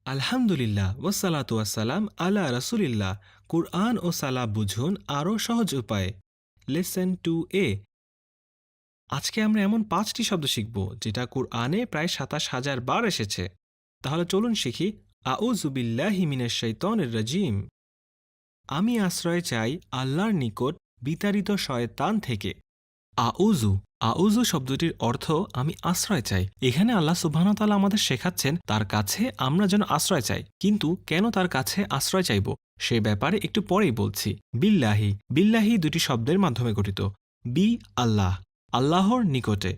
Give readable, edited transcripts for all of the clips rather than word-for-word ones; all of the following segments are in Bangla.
আলহামদুলিল্লাহ ওয়াসসালাতু ওয়াসসালাম আলা রাসূলিল্লাহ। কুরআন ও সালাহ বুঝুন আরও সহজ উপায়ে। Lesson 2a। আজকে আমরা এমন 5টি শব্দ শিখব যেটা কুরআনে প্রায় ২৭,০০০ বার এসেছে। তাহলে চলুন শিখি। আউযু বিল্লাহি মিনাশ শাইতানির রাজিম। আমি আশ্রয় চাই আল্লাহর নিকট বিতাড়িত শয়তান থেকে। আউযু আউযু শব্দটির অর্থ আমি আশ্রয় চাই। এখানে আল্লাহ সুবহানাহু ওয়া তাআলা আমাদের শেখাচ্ছেন তার কাছে আমরা যেন আশ্রয় চাই। কিন্তু কেন তার কাছে আশ্রয় চাইব সে ব্যাপারে একটু পরেই বলছি। বিল্লাহি বিল্লাহি দুটি শব্দের মাধ্যমে গঠিত। বি আল্লাহ, আল্লাহর নিকটে।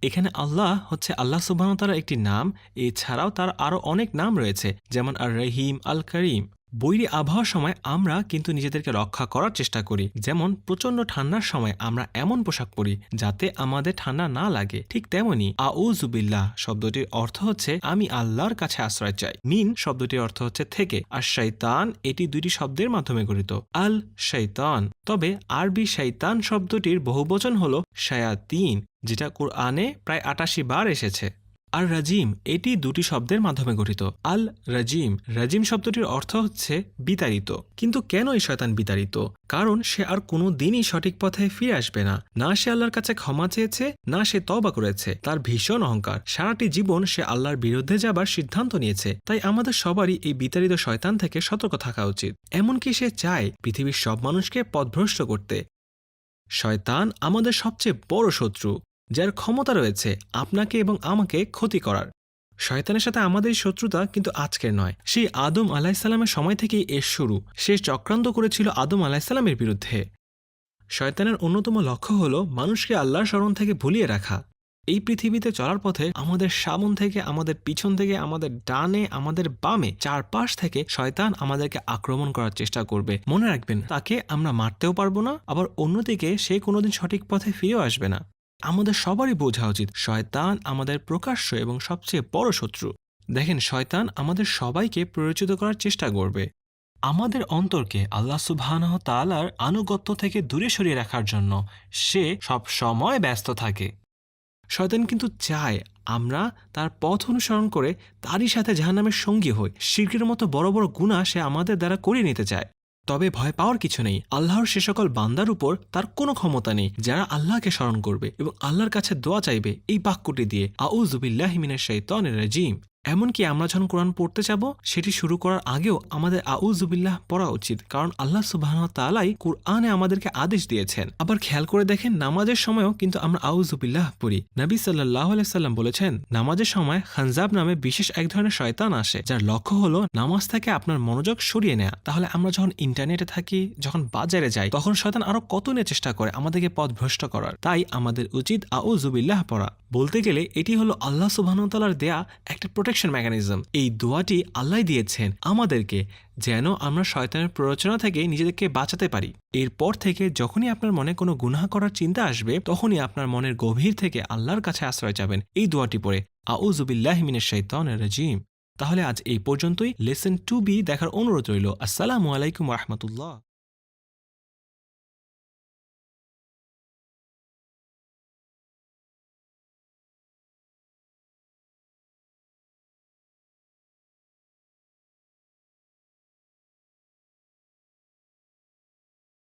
এখানে আল্লাহ হচ্ছে আল্লাহ সুবহানাহু ওয়া তাআলার একটি নাম। এছাড়াও তার আরও অনেক নাম রয়েছে, যেমন আর রহিম, আল করিম। বৈরী আবহাওয়ার সময় আমরা কিন্তু নিজেদেরকে রক্ষা করার চেষ্টা করি। যেমন প্রচণ্ড ঠান্ডার সময় আমরা এমন পোশাক পরি যাতে আমাদের ঠান্ডা না লাগে। ঠিক তেমনি আউযু বিল্লাহ শব্দটির অর্থ হচ্ছে আমি আল্লাহর কাছে আশ্রয় চাই। মিন শব্দটির অর্থ হচ্ছে থেকে, আর শয়তান এটি দুইটি শব্দের মাধ্যমে গঠিত। আল শৈতান। তবে আরবি শৈতান শব্দটির বহুবচন হল শায়াতিন, যেটা কুরআনে প্রায় ৮৮ বার এসেছে। আর রাজিম এটি দুটি শব্দের মাধ্যমে গঠিত। আল রাজিম রাজিম শব্দটির অর্থ হচ্ছে বিতাড়িত। কিন্তু কেন এই শয়তান বিতাড়িত? কারণ সে আর কোনো দিনই সঠিক পথে ফিরে আসবে না। না সে আল্লাহর কাছে ক্ষমা চেয়েছে, না সে তওবা করেছে। তার ভীষণ অহংকার, সারাটি জীবন সে আল্লাহর বিরুদ্ধে যাবার সিদ্ধান্ত নিয়েছে। তাই আমাদের সবারই এই বিতাড়িত শয়তান থেকে সতর্ক থাকা উচিত। এমনকি সে চায় পৃথিবীর সব মানুষকে পথভ্রষ্ট করতে। শয়তান আমাদের সবচেয়ে বড় শত্রু, যার ক্ষমতা রয়েছে আপনাকে এবং আমাকে ক্ষতি করার। শয়তানের সাথে আমাদের শত্রুতা কিন্তু আজকের নয়, সেই আদম আলাইসাল্লামের সময় থেকেই এর শুরু। সে চক্রান্ত করেছিল আদম আলাইসাল্লামের বিরুদ্ধে। শয়তানের অন্যতম লক্ষ্য হল মানুষকে আল্লাহর স্মরণ থেকে ভুলিয়ে রাখা। এই পৃথিবীতে চলার পথে আমাদের সামন থেকে, আমাদের পিছন থেকে, আমাদের ডানে, আমাদের বামে, চারপাশ থেকে শয়তান আমাদেরকে আক্রমণ করার চেষ্টা করবে। মনে রাখবেন, তাকে আমরা মারতেও পারবো না, আবার অন্যদিকে সে কোনোদিন সঠিক পথে ফিরেও আসবে না। আমাদের সবারই বোঝা উচিত শয়তান আমাদের প্রকাশ্য এবং সবচেয়ে বড় শত্রু। দেখেন, শয়তান আমাদের সবাইকে প্ররোচিত করার চেষ্টা করবে, আমাদের অন্তরকে আল্লাহ সুবহানাহু ওয়া তাআলার আনুগত্য থেকে দূরে সরিয়ে রাখার জন্য। সে সব সময় ব্যস্ত থাকে। শয়তান কিন্তু চায় আমরা তার পথ অনুসরণ করে তারই সাথে জাহান্নামের সঙ্গী হই। শিরকের মতো বড় বড় গুনাহ সে আমাদের দ্বারা করিয়ে নিতে চায়। তবে ভয় পাওয়ার কিছু নেই। আল্লাহর সে সকল বান্দার উপর তার কোনো ক্ষমতা নেই যারা আল্লাহকে স্মরণ করবে এবং আল্লাহর কাছে দোয়া চাইবে এই বাক্যটি দিয়ে, আউযু বিল্লাহি মিনাশ শাইতানির রাজিম। এমনকি আমরা যখন কোরআন পড়তে যাব সেটি শুরু করার আগেও আমাদের আউযু বিল্লাহ পড়া উচিত, কারণ আল্লাহ সুবহানাহু ওয়া তাআলাই কুরআনে আমাদেরকে আদেশ দিয়েছেন। আবার খেয়াল করে দেখেন, নামাজের সময়ও কিন্তু আমরা আউযু বিল্লাহ পড়ি। নবী সাল্লাল্লাহু আলাইহি সাল্লাম বলেছেন, নামাজের সময় খানজাব নামে বিশেষ এক ধরনের শয়তান আসে, যার লক্ষ্য হলো নামাজ থেকে আপনার মনোযোগ সরিয়ে নেওয়া। তাহলে আমরা যখন ইন্টারনেটে থাকি, যখন বাজারে যাই, তখন শয়তান আরো কত নিয়ে চেষ্টা করে আমাদেরকে পথভ্রষ্ট করার। তাই আমাদের উচিত আউযু বিল্লাহ পড়া। বলতে গেলে এটি হলো আল্লাহ সুবহানাহু ওয়া তাআলার দেয়া একটা প্রোটেকশন মেকানিজম। এই দোয়াটি আল্লাহ দিয়েছেন আমাদেরকে যেন আমরা শয়তানের প্ররোচনা থেকে নিজেদেরকে বাঁচাতে পারি। এরপর থেকে যখনই আপনার মনে কোনো গুনাহ করার চিন্তা আসবে, তখনই আপনার মনের গভীর থেকে আল্লাহর কাছে আশ্রয় যাবেন এই দোয়াটি পড়ে, আউযু বিল্লাহি মিনাশ শাইতানির রাজিম। তাহলে আজ এই পর্যন্তই। লেসন 2b দেখার অনুরোধ রইল। আসসালামু আলাইকুম ওয়া রাহমাতুল্লাহ।